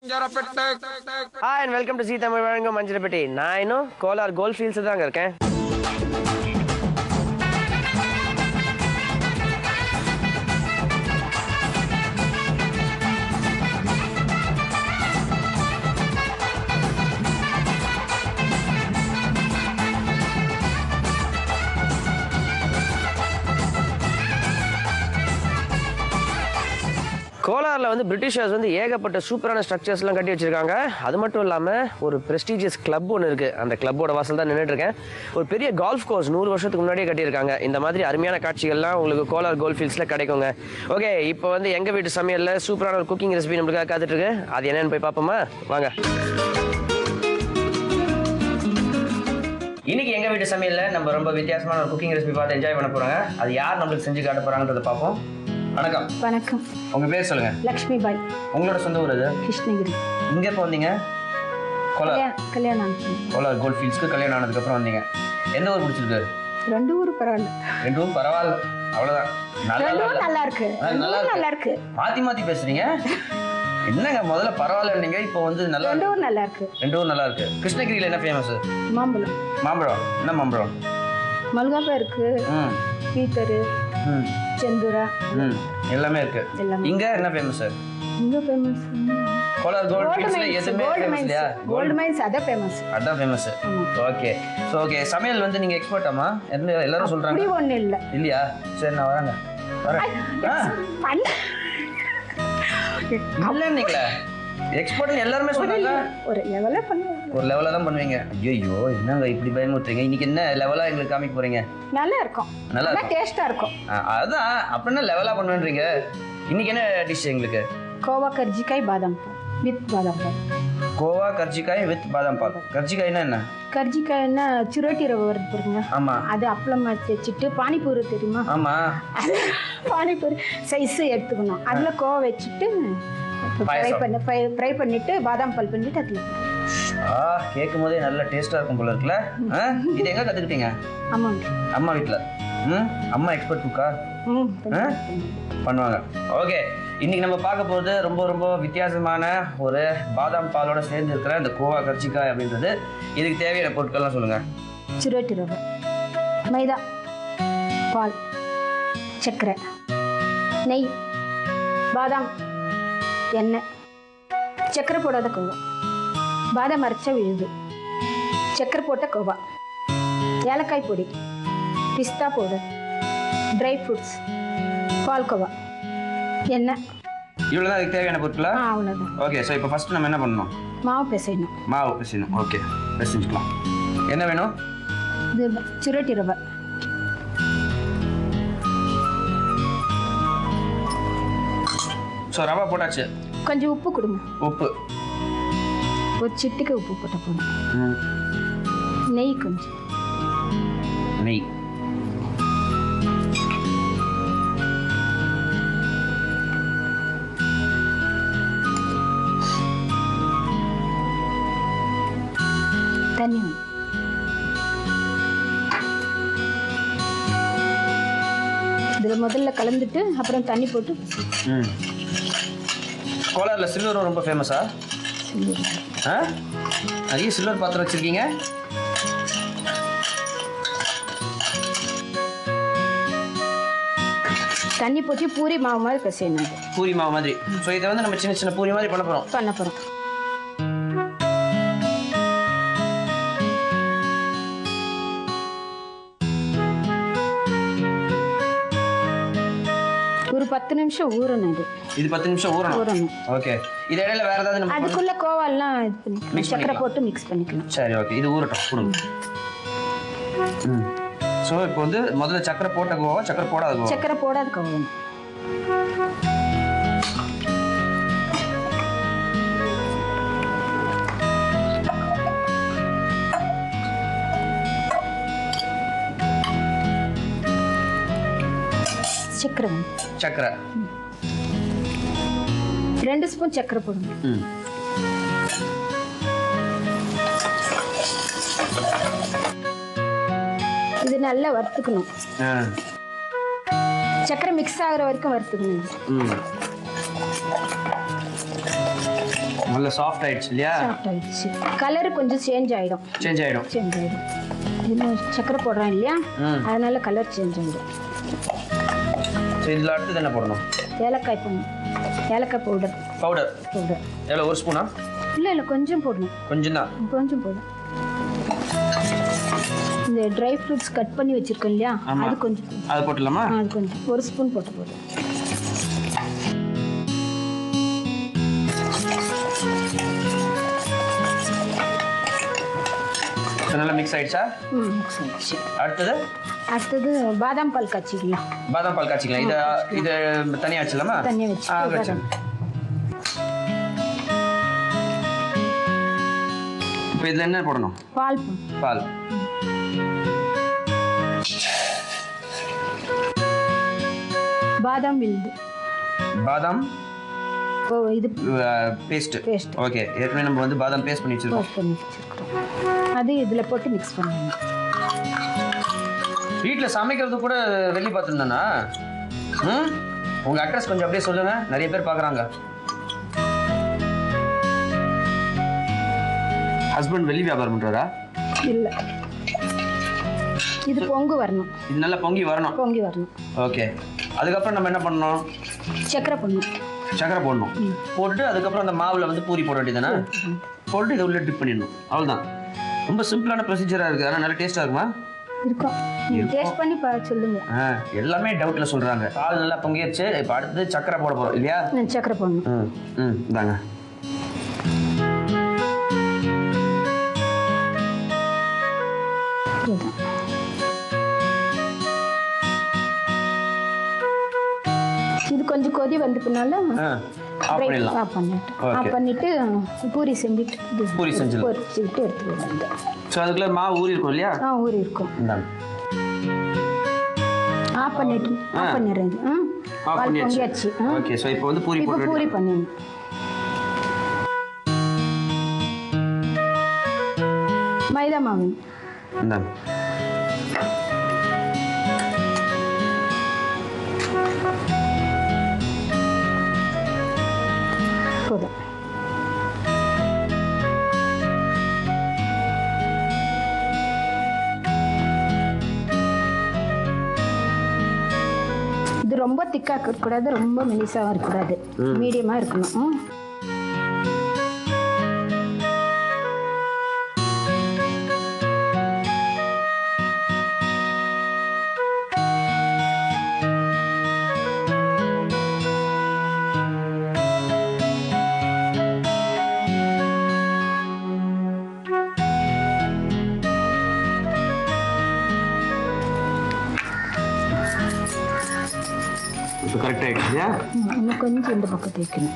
Hi and welcome to Tamil Vazhangum Manjirapeti. நான் Kolar Goldfields தாங்க இருக்கேன். கோலாரில் வந்து பிரிட்டிஷர்ஸ் வந்து ஏகப்பட்ட சூப்பரான ஸ்ட்ரக்சர்ஸ்லாம் கட்டி வச்சிருக்காங்க. அது மட்டும் இல்லாமல் ஒரு ப்ரெஸ்டீஜியஸ் கிளப் ஒன்று இருக்குது. அந்த கிளப்போட வாசல் தான் நின்றுட்டுருக்கேன். ஒரு பெரிய கால்ஃப் கோர்ஸ் 100 வருஷத்துக்கு முன்னாடியே கட்டியிருக்காங்க. இந்த மாதிரி அருமையான காட்சிகள்லாம் உங்களுக்கு கோலார் கோல்ஃபீல்ட்ஸில் கிடைக்குங்க. ஓகே, இப்போ வந்து எங்கள் வீட்டு சமையலில் சூப்பரான ஒரு குக்கிங் ரெசிபி நம்மளுக்காக காத்துட்ருக்கு. அது என்னென்னு போய் பார்ப்போமா? வாங்க. இன்னைக்கு எங்கள் வீட்டு சமையலில் நம்ம ரொம்ப வித்தியாசமான ஒரு குக்கிங் ரெசிபி பார்த்து என்ஜாய் பண்ண போகிறாங்க. அது யார் நம்மளுக்கு செஞ்சு காட்ட போகிறாங்கன்றதை பார்ப்போம். வணக்கம். வணக்கம். உங்க பேர் சொல்லுங்க. லக்ஷ்மி பாய். உங்களோட சொந்த ஊர் எது? கிருஷ்ணகிரி. இங்க எப்போ வந்தீங்க? கல்யாணம். கோலார் கோல்ஃபீல்ட்ஸ்க்கு கல்யாணம் ஆனதுக்கு அப்புறம் வந்தீங்க. எந்த ஊர் பிடிச்சிருக்கு? ரெண்டு ஊர் பரவாயில்ல. ரெண்டு ஊர் பரவாயில்ல, அவ்வளவுதான். நல்லா இருக்கு. நல்லா இருக்கு. மாத்தி பேசுறீங்க. என்னங்க, முதல்ல பரவாயில்ல நீங்க, இப்போ வந்து ரெண்டு ஊர் நல்லா இருக்கு. ரெண்டு ஊர் நல்லா இருக்கு. கிருஷ்ணகிரியில என்ன ஃபேமஸ்? மாம்பழம். மாம்பழம். என்ன மாம்பழம்? மல்காப்பா இருக்கு, பீத்தரு, செந்தூரா, எல்லாமே இருக்கு. இங்க என்ன ஃபேமஸ்? இங்க ஃபேமஸ் கோலார் கோல்ட்ஃபீல்ட்ஸ்ல எதுமே ஃபேமஸ் இல்லையா? கோல்ட் மைன்ஸ் அதான் ஃபேமஸ். அதான் ஃபேமஸ். ஓகே. சோ ஓகே, சமையல் வந்து நீங்க எக்ஸ்பர்ட்டாமா? எல்லாரும் சொல்றாங்க. அப்படி ஒண்ணு இல்ல. இல்லையா? சரி, நான் வரேன். இல்ல நீங்கள எக்ஸ்பர்ட் எல்லாரும் சொல்றாங்க. ஒரு லெவல்ல பண்ணுவீங்க. ஒரு லெவல்ல தான் பண்ணுவீங்க. ஐயோ, என்னங்க இப்படி பயமுறுத்துறீங்க? இன்னைக்கு என்ன லெவலா எங்களுக்கு காமிக்க போறீங்க? நல்லா இருக்கும். நல்லா டேஸ்டா இருக்கும். அதான் அப்படின்னா லெவலா பண்ணுவீங்க. இன்னைக்கு என்ன டிஷ் எங்களுக்கு? கோவா கர்ஜிக்காய் பாதாம் பால் வித் பாதாம் பால். கோவா கர்ஜிக்காய் வித் பாதாம் பால். கர்ஜிக்காய்னா என்ன? கர்ஜிக்காய்னா சிரோட்டி ரவை வருது பாருங்க. ஆமா. அது அப்பளம் வச்சுட்டு பானிபூரி தெரியுமா? ஆமா. பானிபூரி சைஸ் எடுத்துக்கணும். அதுல கோவா வச்சுட்டு ஃப்ரை பண்ணிட்டு பாதாம் பால் பண்ணிட்டு அதுல கேட்கும் போதே நல்ல டேஸ்டா இருக்கும் போல இருக்குல்ல. இது எங்க கத்துக்கிட்டீங்க? அம்மா வீட்டுல. அம்மா எக்ஸ்பர்ட் குக்கா பண்ணுவாங்க. ஓகே, இன்னைக்கு நம்ம பார்க்க போகிறது ரொம்ப ரொம்ப வித்தியாசமான ஒரு பாதாம் பாலோட சேர்ந்து இருக்கிற இந்த கோவா கர்ஜிக்காய் அப்படின்றது. இதுக்கு தேவையான பொருட்கள்லாம் சொல்லுங்க. சிரோட்டி ரவை, மைதா, பால், சர்க்கரை, நெய், பாதாம், எண்ணெய், சர்க்கரை போடாத கோவா, பாதாம் அரைச்ச விழுது, சர்க்கரை போட்ட கோவா, ஏலக்காய் பொடி, பிஸ்தா பவுடர், ட்ரை ஃப்ரூட்ஸ், பால்கோவா, எண்ணெய். இவ்வளோதான் அதுக்கு தேவையான பொருட்களா? அவ்வளோதான். ஓகே, ஸோ இப்போ ஃபர்ஸ்ட் நம்ம என்ன பண்ணணும்? மாவு பிசையணும். ஓகே, பிசைஞ்சுக்கலாம். என்ன வேணும்? இது சிரோட்டி ரவை. ஸோ ரவை போட்டாச்சு. கொஞ்சம் உப்பு கொடுங்க. உப்பு ஒரு சிட்டுக்கு உப்பு போட்ட போதும். நெய் கொஞ்சம். நெய். தண்ணி. இதில் முதல்ல கலந்துட்டு அப்புறம் தண்ணி போட்டு. கோலாரில் சில்வர் ரொம்ப ஃபேமஸா? நிறைய சில்வர் பாத்திரம் வச்சிருக்கீங்க. தண்ணி போட்டு பூரி மாவு மாதிரி பிசையணும். பூரி மாவு மாதிரி. ஸோ இதை வந்து நம்ம சின்ன சின்ன பூரி மாதிரி பண்ண போகிறோம். ஒரு 10 நிமிஷம் ஊறணும். இது 10 நிமிஷம் ஊறணும். ஓகே. இது இடையில வேற ஏதாவது நம்ம அதுக்குள்ள கோவாலாம் இது பண்ணிக்கலாம். சக்கரை போட்டு மிக்ஸ் பண்ணிக்கலாம். சரி, ஓகே. இது ஊறட்டும். கொடுங்க. ஸோ இப்போ வந்து முதல்ல சக்கரை போட்ட கோவா, சக்கரை போடாத கோவா. சக்கரை போடாத கோவா. சக்கரை 2 ஸ்பூன் சக்கரை போடுங்க. இது நல்லா வறுத்துக்கணும். சக்கரை மிக்ஸ் ஆகுற வரைக்கும் வறுத்துக்கணும். நல்ல சாஃப்ட் ஆயிடுச்சு இல்லையா? சாஃப்ட் ஆயிடுச்சு. கலர் கொஞ்சம் சேஞ்ச் ஆயிடும். இன்னும் சக்கரை போடுறோம் இல்லையா, அதனால கலர் சேஞ்ச் ஆயிடும். இதில் அடுத்தது என்ன போடணும்? ஏலக்காய் போடணும். ஏலக்காய் பவுடர். எவ்வளோ, ஒரு ஸ்பூனா? இல்லை கொஞ்சம் போடணும். கொஞ்சம் போதும். இந்த ட்ரை ஃப்ரூட்ஸ் கட் பண்ணி வச்சிருக்கோம் இல்லையா, அது கொஞ்சம். அது போட்டுடலாமா? அது கொஞ்சம், ஒரு ஸ்பூன் போட்டு போதும். நல்லா மிக்ஸ் ஆயிடுச்சா? மிக்ஸ் ஆயிடுச்சு. அடுத்தது பாதாம் பால் காய்ச்சிக்கலாம். இது தனியாக வச்சிடலாமா? தனியாக வச்சு. இப்போ இதில் என்ன போடணும்? பால். பாதாம் விழுது. இது பேஸ்ட். ஓகே, ஏற்கனவே நம்ம வந்து பாதாம் பேஸ்ட் பண்ணி வச்சிருக்கோம். அது இதில் போட்டு மிக்ஸ் பண்ணுங்க. வீட்டில் சமைக்கிறது கூட வெள்ளி பாத்திரம் தானா? உங்கள் அட்ரஸ் கொஞ்சம் அப்படியே சொல்லுங்க, நிறைய பேர் பார்க்குறாங்க. ஹஸ்பண்ட் வெள்ளி வியாபாரம் பண்ணுறாரா? இல்லை, இது பொங்கு வரணும். இது நல்லா பொங்கி வரணும். ஓகே, அதுக்கப்புறம் நம்ம என்ன பண்ணணும்? சக்கரை போடணும். போட்டு அதுக்கப்புறம் அந்த மாவில் வந்து பூரி போட வேண்டியதானே? போட்டு இதை உள்ள டிப் பண்ணிடணும். அவ்வளோதான். ரொம்ப சிம்பிளான ப்ரொசீஜராக இருக்குது. ஆனால் நல்லா டேஸ்ட்டாக இருக்குமா? இருக்கும். டேஸ்ட் பண்ணி சொல்லுங்க. எல்லாமே டவுட்டில் சொல்கிறாங்க. பால் நல்லா பொங்கிடுச்சு. இப்போ அடுத்தது சக்கரை போட போகிறோம் இல்லையா? சக்கரை போடணும். இதாங்க. இது கொஞ்சம் கொதி வந்து பின்னால பண்ணிட்டு பூரி செஞ்சுட்டு பொரிச்சுட்டு எடுத்துக்கலாம். அதுக்குள்ள மாவு ஊறி இருக்கும் இல்லையா? ஊறி இருக்கும். பண்ணிடுறேன். பொங்கியாச்சு. ஓகே, சோ இப்போ வந்து பூரி பண்ணிடணும். மைதா மாவு. போதும். இது ரொம்ப திக்கா இருக்கக்கூடாது, ரொம்ப மெலிசாவும் இருக்கக்கூடாது, மீடியமா இருக்கணும். கரெக்ட் ஆயிடுச்சு. இன்னும் கொஞ்சம் இந்த பக்கம் தேய்க்கணும்.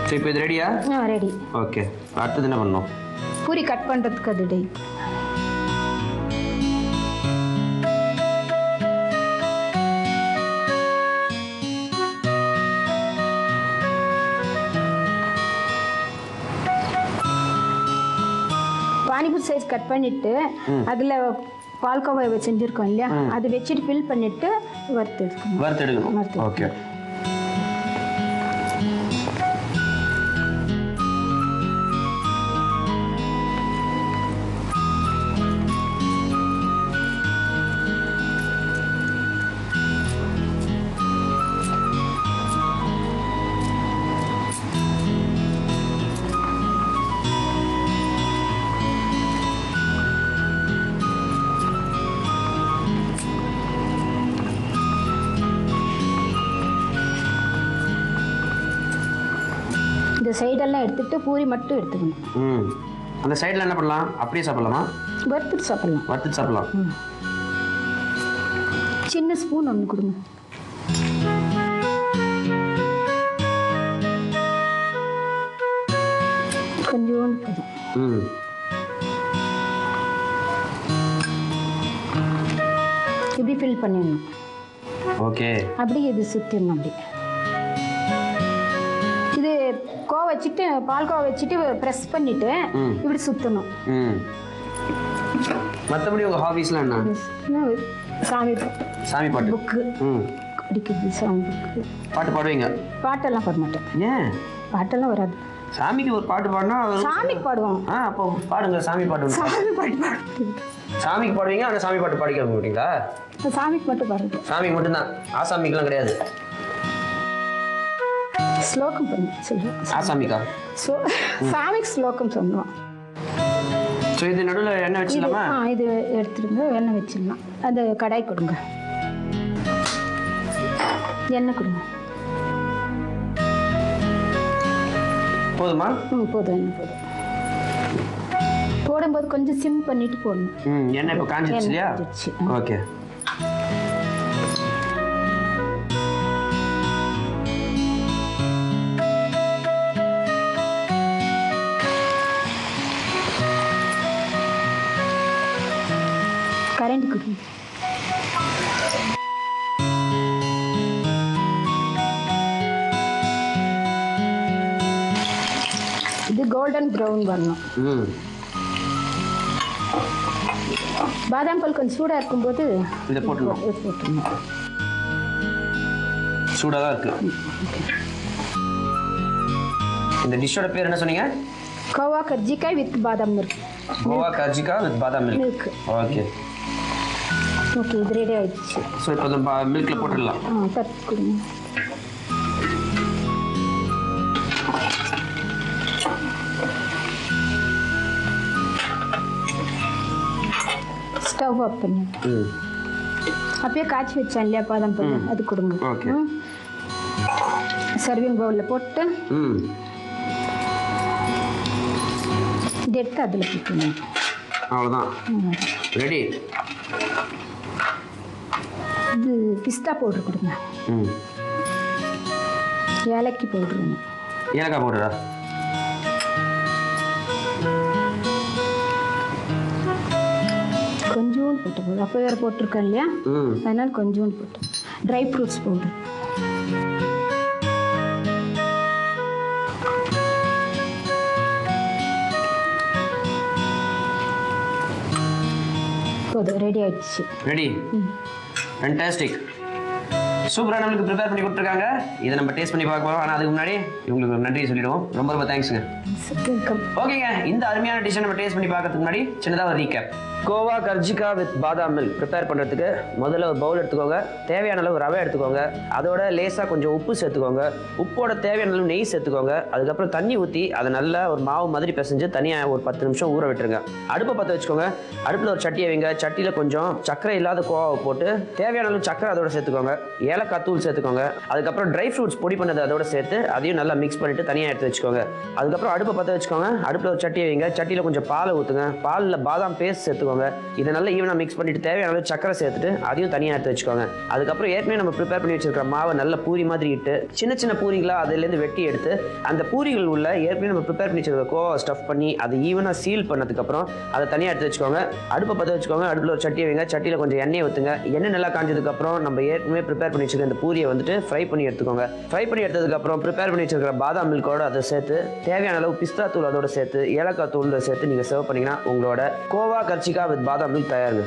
சரி, இப்போ இது ரெடியா? ரெடி. ஓகே, அடுத்தது என்ன பண்ணணும்? பூரி கட் பண்ணுறதுக்கு அது டை. பானிபூரி சைஸ் கட் பண்ணிட்டு அதில் பால்கோவா செஞ்சுருக்கோம் இல்லையா, அது வச்சுட்டு ஃபில் பண்ணிட்டு வறுத்து எடுக்கணும். ஓகே. இந்த சைடெல்லாம் எடுத்துட்டு பூரி மட்டும் எடுத்துக்கணும். அந்த சைடில் என்ன பண்ணலாம்? அப்படியே சாப்பிடலாமா? வறுத்துட்டு சாப்பிடலாம். சின்ன ஸ்பூன் ஒன்று கொடுங்க. கொஞ்சோண்டு போதும். இப்படி ஃபில் பண்ணிடணும். ஓகே, அப்படியே இது சுற்றிடணும். அப்படி இது வச்சுட்டு பால்கோவா வச்சுட்டு பிரஸ் பண்ணிட்டு இப்படி சுத்தணும். மற்றபடி உங்க ஹாபிஸ்லாம் என்ன? சாமி பாட்டு, புக்கு படிக்கிறது, சாமி புக்கு. பாட்டு பாடுவீங்க? பாட்டெல்லாம் பாட மாட்டேன். ஏன்? பாட்டெல்லாம் வராது. சாமிக்கு ஒரு பாட்டு பாடினா சாமிக்கு பாடுவோம். அப்போ பாடுங்க, சாமி பாட்டு. சாமி பாட்டு பாடுறது. சாமிக்கு பாடுவீங்க, ஆனால் சாமி பாட்டு பாடிக்க மாட்டீங்களா? சாமிக்கு மட்டும் பாடுறது. சாமிக்கு மட்டும்தான், ஆசாமிக்கெல்லாம் கிடையாது. ஸ்லோகம் பண்ணி சொல்லுவோம். ஆசாமிக்கா? சாமிக்கு ஸ்லோகம் சொல்லுவோம். ஸோ இது நடுவில் எண்ணெய் வச்சிடலாமா? இது எடுத்துடுங்க, எண்ணெய் வச்சிடலாம். அது கடாய் கொடுங்க, எண்ணெய் கொடுங்க. போதுமா? போதும், எண்ணெய் போதும். போடும்போது கொஞ்சம் சிம் பண்ணிட்டு போடணும். எண்ணெய் இப்போ காஞ்சிடுச்சு இல்லையா? ஓகே. கரண்ட் கொடுங்க. இது கோல்டன் ப்ரௌன் வரணும். பாதாம் பால் கொஞ்சம் சூடாக இருக்கும்போது இதை போட்டுருணும். சூடாக தான் இருக்கு. இந்த டிஷ்ஷோட பேர் என்ன சொன்னீங்க? கோவா கர்ஜிக்காய் வித் பாதாம் மில்க். கோவா கர்ஜிக்காய் வித் பாதாம் மில்க். ஓகே ஓகே, இது ரெடி ஆயிடுச்சு. ஸோ இப்போ இந்த மில்கில் போட்டுடலாம். தட்டு கொடுங்க. ஸ்டவ் ஆஃப் பண்ணி அப்பயே காய்ச்சி வச்சேன் இல்லையா பாதாம் பால், அது கொடுங்க. ஓகே. சர்விங் பவுலில் போட்டு இது எடுத்து அதில் போட்டுருங்க. அவ்வளோதான், ரெடி. இது பிஸ்தா பவுடர் கொடுங்க. ஏலக்காய் பவுடர். ஏலக்காய் பவுடரா? கொஞ்சோண்டு போட்டு போதும், அப்போ வேறு போட்டிருக்கேன் இல்லையா, அதனால கொஞ்சோண்டு போட்டு. Dry fruits powder. போதும், ரெடி ஆயிடுச்சு. ரெடி. ஃபேண்டாஸ்டிக். சூப்பராக நம்மளுக்கு ப்ரிப்பேர் பண்ணி கொடுத்துருக்காங்க. இதை நம்ம டேஸ்ட் பண்ணி பார்க்க போகிறோம். ஆனால் அதுக்கு முன்னாடி இவங்களுக்கு நன்றி சொல்லிடுவோம். ரொம்ப ரொம்ப தேங்க்ஸுங்க. ஓகேங்க, இந்த அருமையான டிஷ்ஷை நம்ம டேஸ்ட் பண்ணி பார்க்கறதுக்கு முன்னாடி சின்னதாக ஒரு ரீகேப். கோவா கர்ஜிகா வித் பாதாம் மில்க் ப்ரிப்பேர் பண்ணுறதுக்கு முதல்ல ஒரு பவுல் எடுத்துக்கோங்க. தேவையான அளவு ரவை எடுத்துக்கோங்க. அதோட லேசாக கொஞ்சம் உப்பு சேர்த்துக்கோங்க. உப்போட தேவையான அளவு நெய் சேர்த்துக்கோங்க. அதுக்கப்புறம் தண்ணி ஊற்றி அதை நல்லா ஒரு மாவு மாதிரி பிசைஞ்சு தனியாக ஒரு 10 நிமிஷம் ஊற விட்டுருங்க. அடுப்பை பற்ற வச்சுக்கோங்க. அடுப்பில் ஒரு சட்டியை வைங்க. சட்டியில் கொஞ்சம் சர்க்கரை இல்லாத கோவாவை போட்டு தேவையான அளவு சர்க்கரை அதோட சேர்த்துக்கோங்க. ஏலக்காய் தூள் சேர்த்துக்கோங்க. அதுக்கப்புறம் ட்ரை ஃப்ரூட்ஸ் பொடி பண்ணது அதோட சேர்த்து அதையும் நல்லா மிக்ஸ் பண்ணிட்டு தனியாக எடுத்து வச்சுக்கோங்க. அதுக்கப்புறம் அடுப்பை பற்ற வச்சுக்கோங்க. அடுப்பில் ஒரு சட்டியை வைங்க. சட்டியில் கொஞ்சம் பாலை ஊற்றுங்க. பாலில் பாதாம் பேஸ்ட் சேர்த்துக்கோங்க. இதை நல்லா ஈவனாக மிக்ஸ் பண்ணிட்டு தேவையான அளவு சக்கரை சேர்த்துட்டு அதையும் தனியாக எடுத்து வச்சுக்கோங்க. அதுக்கப்புறம் ஏற்கனவே நம்ம ப்ரிப்பேர் பண்ணி வச்சிருக்கிற மாவை நல்ல பூரி மாதிரி இட்டு சின்ன சின்ன பூரிகளாக அதுலேருந்து வெட்டி எடுத்து அந்த பூரிகள் உள்ள ஏற்கனவே நம்ம ப்ரிப்பேர் பண்ணி வச்சிருக்க கோவா ஸ்டஃப் பண்ணி அதை ஈவனாக சீல் பண்ணதுக்கப்புறம் அதை தனியாக எடுத்து வச்சுக்கோங்க. அடுப்பை பற்ற வச்சுக்கோங்க. அடுப்பில் ஒரு சட்டியை வைங்க. சட்டியில் கொஞ்சம் எண்ணெய் ஊற்றுங்க. எண்ணெய் நல்லா காஞ்சதுக்கப்புறம் நம்ம ஏற்கனவே ப்ரிப்பேர் பண்ணி வச்சிருக்க இந்த பூரியை வந்துட்டு ஃப்ரை பண்ணி எடுத்துக்கோங்க. ஃப்ரை பண்ணி எடுத்ததுக்கப்புறம் ப்ரிப்பேர் பண்ணி வச்சிருக்கிற பாதாம் மில்கோட அதை சேர்த்து தேவையான அளவு பிஸ்தா தூள் அதோட சேர்த்து ஏலக்காய் தூள் சேர்த்து நீங்கள் சர்வ் பண்ணிங்கன்னா உங்களோட கோவா கர்ஜிகா வித் பாதாம் மில்க் தயாருங்க.